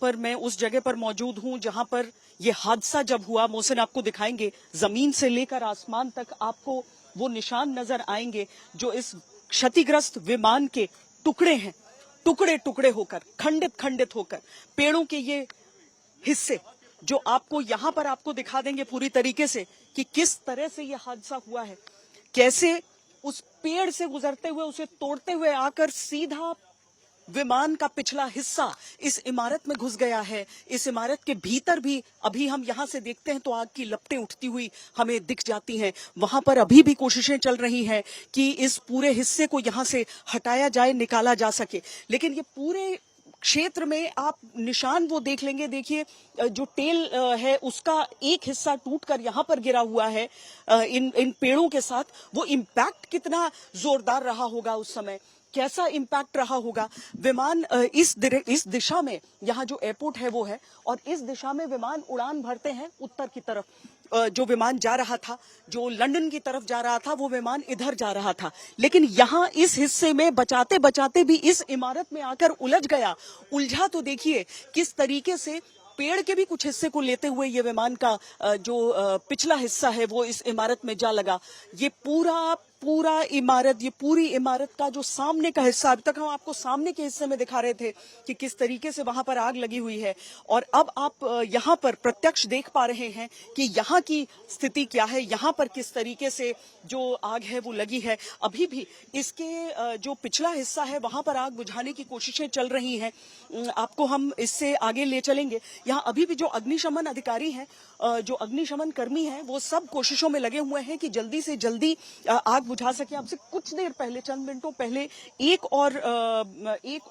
पर मैं उस जगह पर मौजूद हूं जहां पर ये हादसा जब हुआ, मोहसिन आपको दिखाएंगे, जमीन से लेकर आसमान तक आपको वो निशान नजर आएंगे जो इस क्षतिग्रस्त विमान के टुकड़े हैं, टुकड़े टुकड़े होकर, खंडित खंडित होकर, पेड़ों के ये हिस्से जो आपको यहां पर आपको दिखा देंगे पूरी तरीके से कि किस तरह से ये हादसा हुआ है, कैसे उस पेड़ से गुजरते हुए उसे तोड़ते हुए आकर सीधा विमान का पिछला हिस्सा इस इमारत में घुस गया है। इस इमारत के भीतर भी अभी हम यहां से देखते हैं तो आग की लपटें उठती हुई हमें दिख जाती हैं। वहां पर अभी भी कोशिशें चल रही हैं कि इस पूरे हिस्से को यहां से हटाया जाए, निकाला जा सके। लेकिन ये पूरे क्षेत्र में आप निशान वो देख लेंगे, देखिए जो टेल है उसका एक हिस्सा टूटकर यहाँ पर गिरा हुआ है इन पेड़ों के साथ। वो इम्पैक्ट कितना जोरदार रहा होगा उस समय, कैसा इम्पैक्ट रहा होगा। विमान इस दिशा में, यहाँ जो एयरपोर्ट है वो है, और इस दिशा में विमान उड़ान भरते हैं उत्तर की तरफ। जो विमान जा रहा था, जो लंदन की तरफ जा रहा था, वो विमान इधर जा रहा था। लेकिन यहाँ इस हिस्से में बचाते बचाते भी इस इमारत में आकर उलझ गया। उलझा तो देखिए किस तरीके से पेड़ के भी कुछ हिस्से को लेते हुए ये विमान का जो पिछला हिस्सा है वो इस इमारत में जा लगा। ये पूरा इमारत, ये पूरी इमारत का जो सामने का हिस्सा, अभी तक हम आपको सामने के हिस्से में दिखा रहे थे कि किस तरीके से वहां पर आग लगी हुई है, और अब आप यहां पर प्रत्यक्ष देख पा रहे हैं कि यहां की स्थिति क्या है, यहां पर किस तरीके से जो आग है वो लगी है। अभी भी इसके जो पिछला हिस्सा है वहां पर आग बुझाने की कोशिशें चल रही हैं। आपको हम इससे आगे ले चलेंगे। यहाँ अभी भी जो अग्निशमन अधिकारी हैं, जो अग्निशमन कर्मी हैं, वो सब कोशिशों में लगे हुए हैं कि जल्दी से जल्दी आग बुझा सके। आपसे कुछ देर पहले, चंद मिनटों पहले एक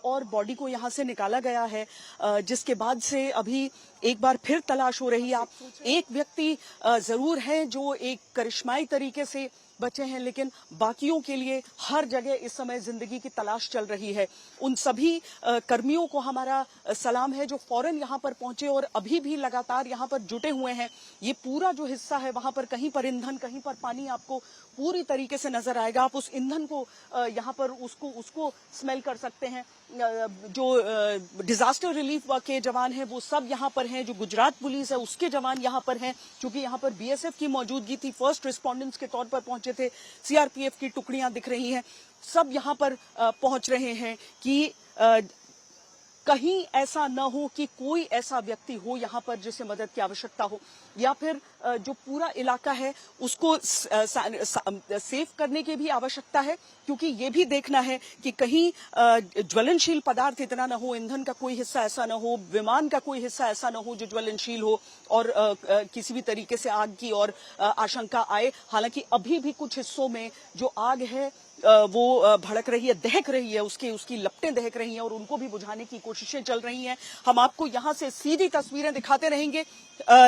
और बॉडी को यहाँ से निकाला गया है, जिसके बाद से अभी एक बार फिर तलाश हो रही है। आप एक व्यक्ति जरूर है जो एक करिश्माई तरीके से बचे हैं, लेकिन बाकियों के लिए हर जगह इस समय जिंदगी की तलाश चल रही है। उन सभी कर्मियों को हमारा सलाम है जो फौरन यहाँ पर पहुंचे और अभी भी लगातार यहाँ पर जुटे हुए हैं। ये पूरा जो हिस्सा है वहां पर कहीं पर ईंधन, कहीं पर पानी आपको पूरी तरीके से नजर आएगा। आप उस ईंधन को यहाँ पर उसको स्मेल कर सकते हैं। जो डिजास्टर रिलीफ के जवान हैं वो सब यहाँ पर हैं, जो गुजरात पुलिस है उसके जवान यहाँ पर हैं, क्योंकि यहाँ पर बीएसएफ की मौजूदगी थी, फर्स्ट रिस्पोंडेंट्स के तौर पर पहुंचे थे, सीआरपीएफ की टुकड़ियां दिख रही हैं, सब यहाँ पर पहुंच रहे हैं कि कहीं ऐसा न हो कि कोई ऐसा व्यक्ति हो यहाँ पर जिसे मदद की आवश्यकता हो, या फिर जो पूरा इलाका है उसको सेफ करने की भी आवश्यकता है, क्योंकि ये भी देखना है कि कहीं ज्वलनशील पदार्थ इतना न हो, ईंधन का कोई हिस्सा ऐसा न हो, विमान का कोई हिस्सा ऐसा न हो जो ज्वलनशील हो और किसी भी तरीके से आग की और आशंका आए। हालांकि अभी भी कुछ हिस्सों में जो आग है वो भड़क रही है, दहक रही है, उसकी लपटें दहक रही हैं और उनको भी बुझाने की कोशिशें चल रही हैं। हम आपको यहां से सीधी तस्वीरें दिखाते रहेंगे।